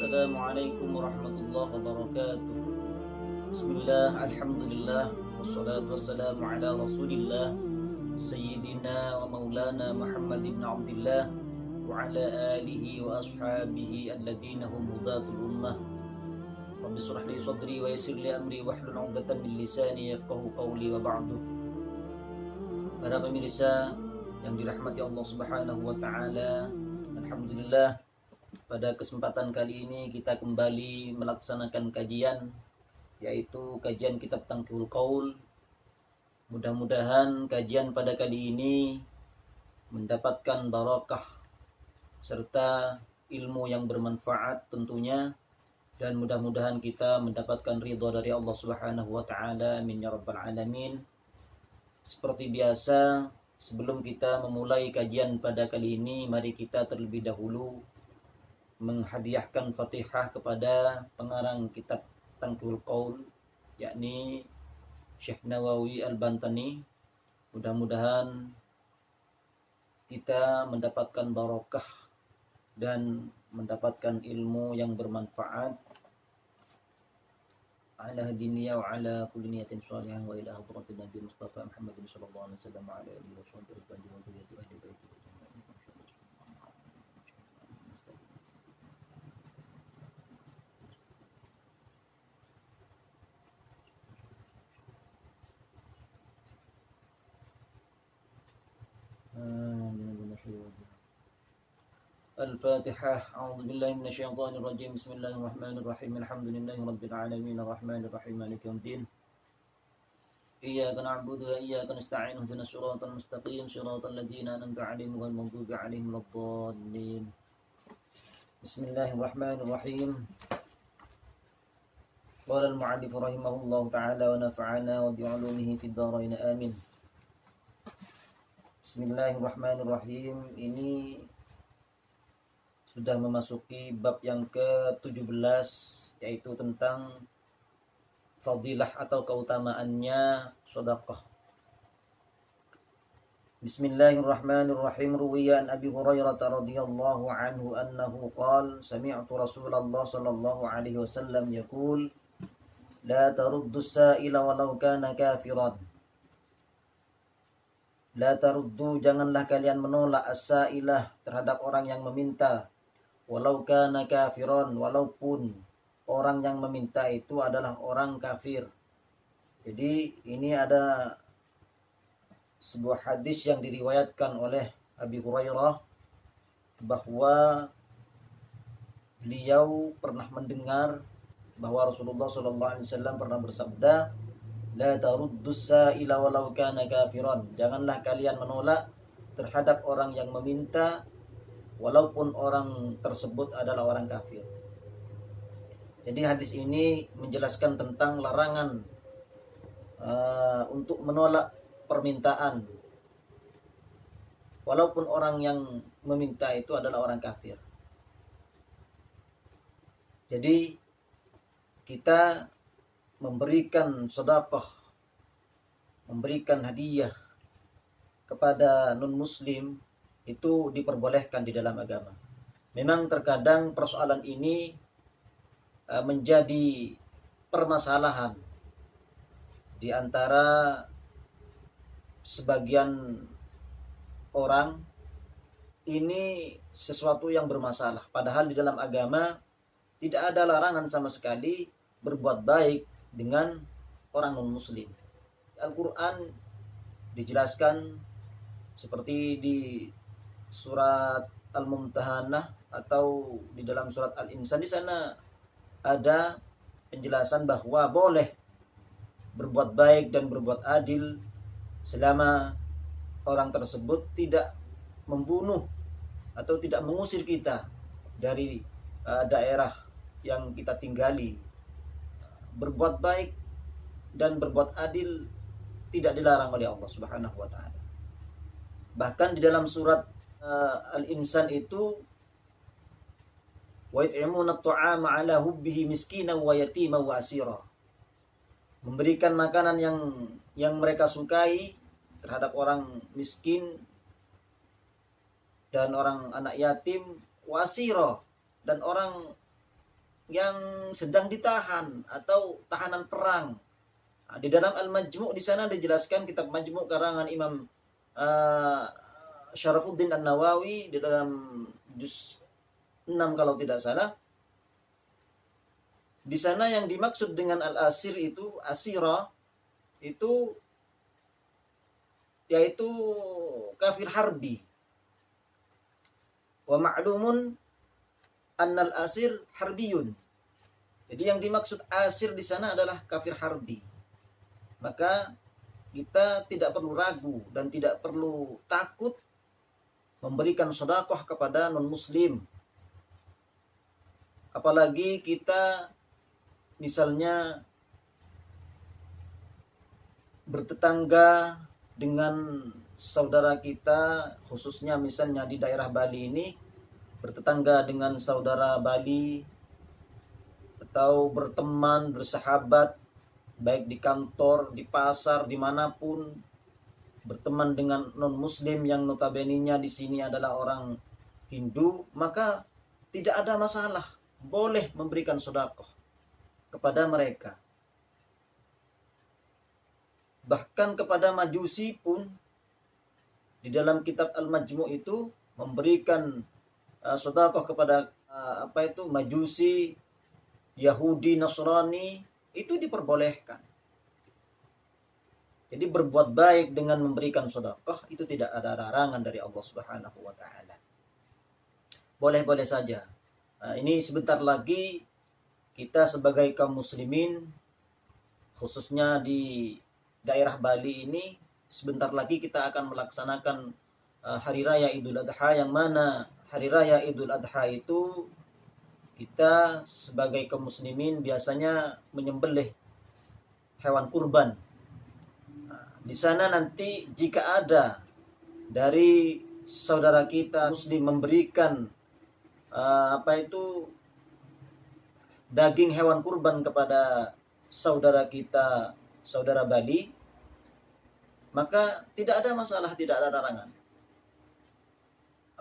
Assalamualaikum warahmatullahi wabarakatuh. Bismillah, alhamdulillah, wassalatu wassalamu ala rasulillah Sayyidina wa maulana Muhammad ibn Abdullah wa ala alihi wa ashabihi alladhina hum hudatul ummah. Rabbi shrah li sadri wa yassir li amri wahlul 'uqdatam min lisani yafqahu qawli wa ba'du. Para pemirsa yang dirahmati Allah Subhanahu wa taala, alhamdulillah pada kesempatan kali ini kita kembali melaksanakan kajian, yaitu kajian kitab Tanqihul Qaul. Mudah-mudahan kajian pada kali ini mendapatkan barakah serta ilmu yang bermanfaat tentunya, dan mudah-mudahan kita mendapatkan ridha dari Allah Subhanahu wa taala. Amin ya rabbal alamin. Seperti biasa, sebelum kita memulai kajian pada kali ini, mari kita terlebih dahulu menghadiahkan Fatihah kepada pengarang kitab Tanqihul Qaul, yakni Syekh Nawawi Al-Bantani. Mudah-mudahan kita mendapatkan barakah dan mendapatkan ilmu yang bermanfaat. Ala hadiniya wa ala kulli niyatin shalihah wa ila hadratin Nabi Mustafa Muhammad sallallahu alaihi wasallam wa ala alihi wa sahbihi wa dzurriyyati ahli baiti. الفاتحة. أعوذ بالله من الشيطان الرجيم. بسم الله الرحمن الرحيم. الحمد لله رب العالمين الرحمن الرحيم مالك يوم الدين. إياك نعبد وإياك نستعين اهدنا الصراط المستقيم صراط الذين أنعمت عليهم غير المغضوب عليهم ولا الضالين. بسم الله الرحمن الرحيم. قال المؤلف رحمه الله تعالى ونفعنا وبعلومه في الدارين آمين. Bismillahirrahmanirrahim. Ini sudah memasuki bab yang ke-17, yaitu tentang fadilah atau keutamaannya sedekah. Bismillahirrahmanirrahim. Ruwiya an Abi Hurairah radhiyallahu anhu annahu qala sami'tu Rasulullah sallallahu alaihi wasallam yaqul la taruddu as-sa'ila walau kana kafiran. La taruddu, janganlah kalian menolak as-sa'ilah terhadap orang yang meminta, walau kana kafiron, walaupun orang yang meminta itu adalah orang kafir. Jadi ini ada sebuah hadis yang diriwayatkan oleh Abi Hurairah bahwa beliau pernah mendengar bahwa Rasulullah SAW pernah bersabda, la taruddus sa'ila walau kana kafiran. Janganlah kalian menolak terhadap orang yang meminta walaupun orang tersebut adalah orang kafir. Jadi hadis ini menjelaskan tentang larangan untuk menolak permintaan walaupun orang yang meminta itu adalah orang kafir. Jadi kita memberikan sedekah, memberikan hadiah kepada non-muslim itu diperbolehkan di dalam agama. Memang terkadang persoalan ini menjadi permasalahan di antara sebagian orang. Ini sesuatu yang bermasalah, padahal di dalam agama tidak ada larangan sama sekali berbuat baik dengan orang non-muslim. Al-Quran dijelaskan seperti di surat Al-Mumtahanah atau di dalam surat Al-Insan. Di sana ada penjelasan bahwa boleh berbuat baik dan berbuat adil selama orang tersebut tidak membunuh atau tidak mengusir kita dari daerah yang kita tinggali. Berbuat baik dan berbuat adil tidak dilarang oleh Allah Subhanahu wa taala. Bahkan di dalam surat Al-Insan itu, wa yut'imuna at-ta'ama 'ala hubbihi miskinan wa yatiman wa asira. Memberikan makanan yang mereka sukai terhadap orang miskin dan orang anak yatim, wa asira, dan orang yang sedang ditahan atau tahanan perang. Nah, di dalam Al-Majmu' di sana dijelaskan, kitab Majmu' karangan Imam uh, Syarafuddin An-Nawawi di dalam juz 6 kalau tidak salah. Di sana yang dimaksud dengan al-asir itu, asira itu yaitu kafir harbi. Wa ma'lumun annal asir harbiyun. Jadi yang dimaksud asir di sana adalah kafir harbi. Maka kita tidak perlu ragu dan tidak perlu takut memberikan sedekah kepada non-muslim. Apalagi kita misalnya bertetangga dengan saudara kita, khususnya misalnya di daerah Bali ini, bertetangga dengan saudara Bali atau berteman, bersahabat, baik di kantor, di pasar, dimanapun, berteman dengan non-muslim yang notabene-nya di sini adalah orang Hindu, maka tidak ada masalah, boleh memberikan sedekah kepada mereka. Bahkan kepada Majusi pun di dalam kitab Al-Majmu' itu memberikan sedekah kepada Majusi, Yahudi, Nasrani, itu diperbolehkan. Jadi berbuat baik dengan memberikan sedekah itu tidak ada larangan dari Allah Subhanahu wa taala. Boleh-boleh saja. Nah, ini sebentar lagi kita sebagai kaum muslimin, khususnya di daerah Bali ini, sebentar lagi kita akan melaksanakan hari raya Idul Adha, yang mana hari raya Idul Adha itu kita sebagai kaum muslimin biasanya menyembelih hewan kurban. Nah, di sana nanti jika ada dari saudara kita muslim memberikan daging hewan kurban kepada saudara kita, saudara Bali, maka tidak ada masalah, tidak ada larangan.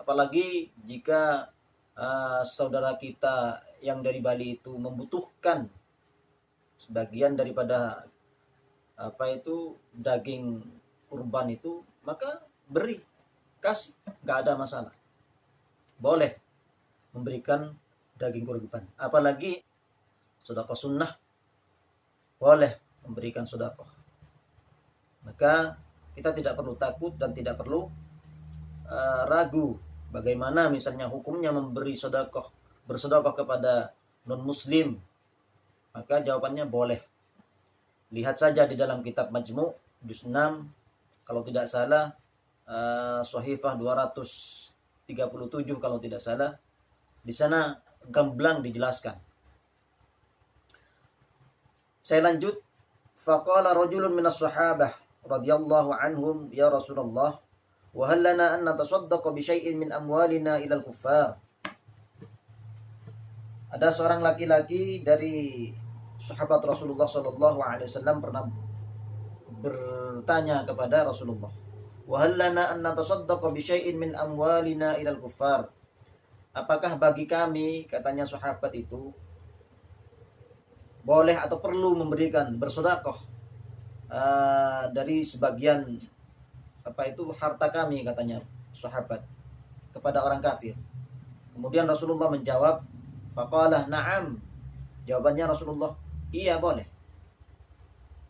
Apalagi jika saudara kita yang dari Bali itu membutuhkan sebagian daripada daging kurban itu, maka beri, kasih, nggak ada masalah. Boleh memberikan daging kurban. Apalagi sedekah sunnah, boleh memberikan sedekah. Maka kita tidak perlu takut dan tidak perlu ragu bagaimana misalnya hukumnya memberi sedekah, bersedekah kepada non-muslim. Maka jawabannya boleh. Lihat saja di dalam kitab Majmu' juz 6 kalau tidak salah, Shahifah 237 kalau tidak salah. Di sana gamblang dijelaskan. Saya lanjut. Faqala rajulun minas sahabah radhiyallahu anhum, ya Rasulullah, wa hal lana an natasaddaqa bi syai'in min amwalina ila al-kuffar. Ada seorang laki-laki dari sahabat Rasulullah sallallahu alaihi wasallam pernah bertanya kepada Rasulullah, wa hal lana an natasaddaqa bi syai'in min amwalina ila al-kuffar. Apakah bagi kami, katanya sahabat itu, boleh atau perlu memberikan bersedekah dari sebagian harta kami, katanya sahabat, kepada orang kafir. Kemudian Rasulullah menjawab, faqala na'am. Jawabannya Rasulullah, iya boleh.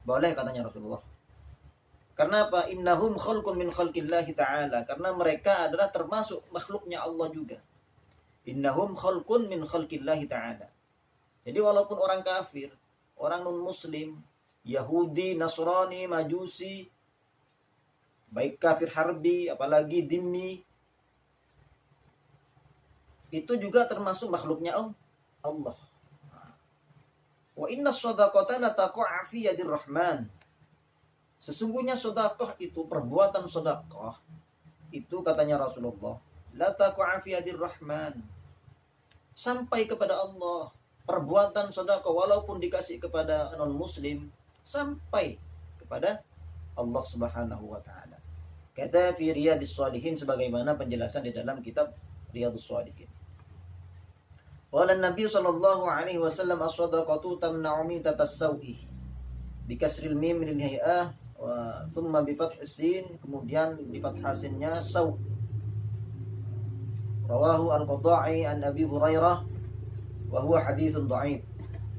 Boleh, katanya Rasulullah. Karena apa? Innahum khalqun min khalqillahi ta'ala. Karena mereka adalah termasuk makhluknya Allah juga. Innahum khalqun min khalqillahi ta'ala. Jadi walaupun orang kafir, orang non-muslim, Yahudi, Nasrani, Majusi, baik kafir harbi, apalagi dhimmi, itu juga termasuk makhluknya Allah. Wa inna shadaqata la taqa'a fi yadir rahman. Sesungguhnya sedekah itu, perbuatan sedekah itu, katanya Rasulullah, la taqa'a fi yadir rahman, sampai kepada Allah. Perbuatan sedekah walaupun dikasih kepada non muslim sampai kepada Allah Subhanahu wa taala. Kata fi Riyadhis Shalihin, sebagaimana penjelasan di dalam kitab Riyadhus Shalihin. Qala Nabi sallallahu alaihi wasallam as-shadaqatu tamna'u mitatas sawi bi kasril mim lil hay'ah wa thumma bi fathis sin, kemudian di fathah sinnya saw. Rawahu al-Qadha'i an Abi Hurairah wa huwa haditsun dha'if.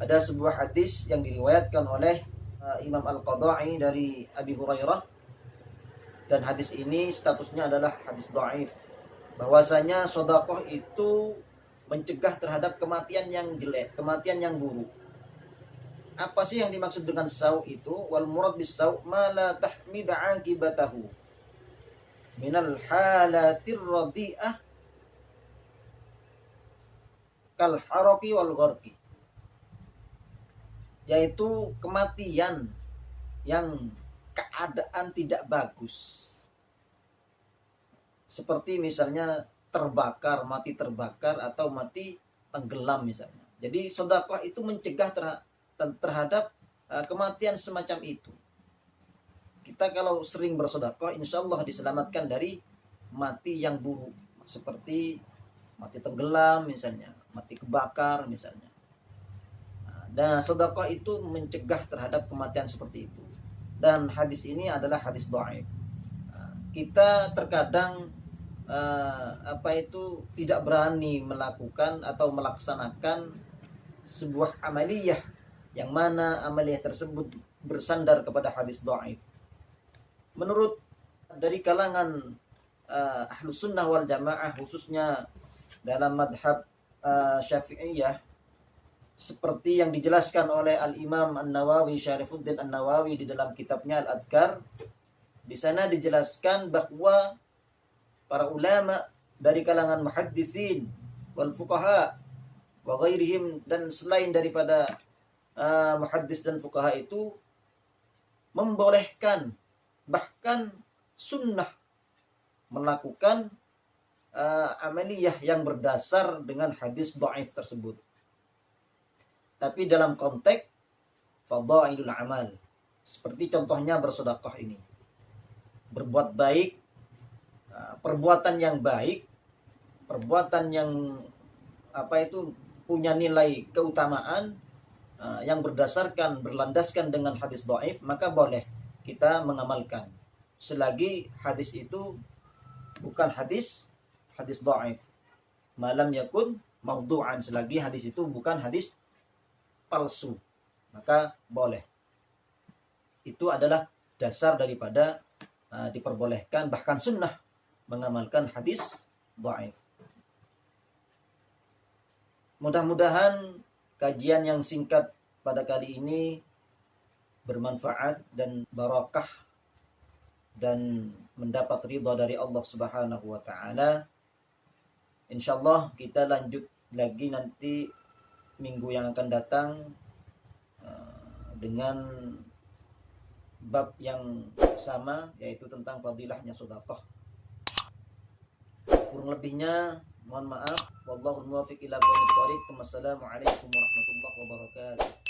Ada sebuah hadis yang diriwayatkan oleh Imam Al-Qadha'i dari Abi Hurairah, dan hadis ini statusnya adalah hadis dha'if, bahwasanya sedekah itu mencegah terhadap kematian yang jelek, kematian yang buruk. Apa sih yang dimaksud dengan saw itu? Wal murad bis saw ma la tahmid aqibatahu minal halatir radi'ah kal haraqi wal gharqi, yaitu kematian yang keadaan tidak bagus, seperti misalnya terbakar, mati terbakar, atau mati tenggelam misalnya. Jadi sedekah itu mencegah terhadap kematian semacam itu. Kita kalau sering bersedekah, insya Allah diselamatkan dari mati yang buruk, seperti mati tenggelam misalnya, mati kebakar misalnya. Dan sedekah itu mencegah terhadap kematian seperti itu. Dan hadis ini adalah hadis dhaif. Kita terkadang tidak berani melakukan atau melaksanakan sebuah amaliyah yang mana amaliyah tersebut bersandar kepada hadis dhaif. Menurut dari kalangan Ahlus Sunnah wal Jamaah, khususnya dalam madhab Syafi'iyah, seperti yang dijelaskan oleh Al-Imam An-Nawawi, Syarifuddin An-Nawawi di dalam kitabnya Al-Adhkar, di sana dijelaskan bahwa para ulama dari kalangan muhadditsin wal fuqaha wa ghairihim, dan selain daripada muhaddis dan fuqaha itu, membolehkan, bahkan sunnah, melakukan amaliyah yang berdasar dengan hadis dhaif tersebut. Tapi dalam konteks fadhailul amal, seperti contohnya bersedekah ini, berbuat baik, perbuatan yang baik, perbuatan yang punya nilai keutamaan yang berlandaskan dengan hadis dhaif, maka boleh kita mengamalkan selagi hadis itu bukan hadis dhaif, malam yakun maudhu'an, selagi hadis itu bukan hadis palsu, maka boleh. Itu adalah dasar daripada diperbolehkan, bahkan sunnah, mengamalkan hadis dhaif. Mudah-mudahan kajian yang singkat pada kali ini bermanfaat dan barakah dan mendapat ridha dari Allah Subhanahu wa taala. Insyaallah kita lanjut lagi nanti minggu yang akan datang dengan bab yang sama, yaitu tentang fadilahnya sedekah. Kurang lebihnya mohon maaf. Wallahul muwaffiq ila aqwamit thoriq. Wassalamualaikum warahmatullahi wabarakatuh.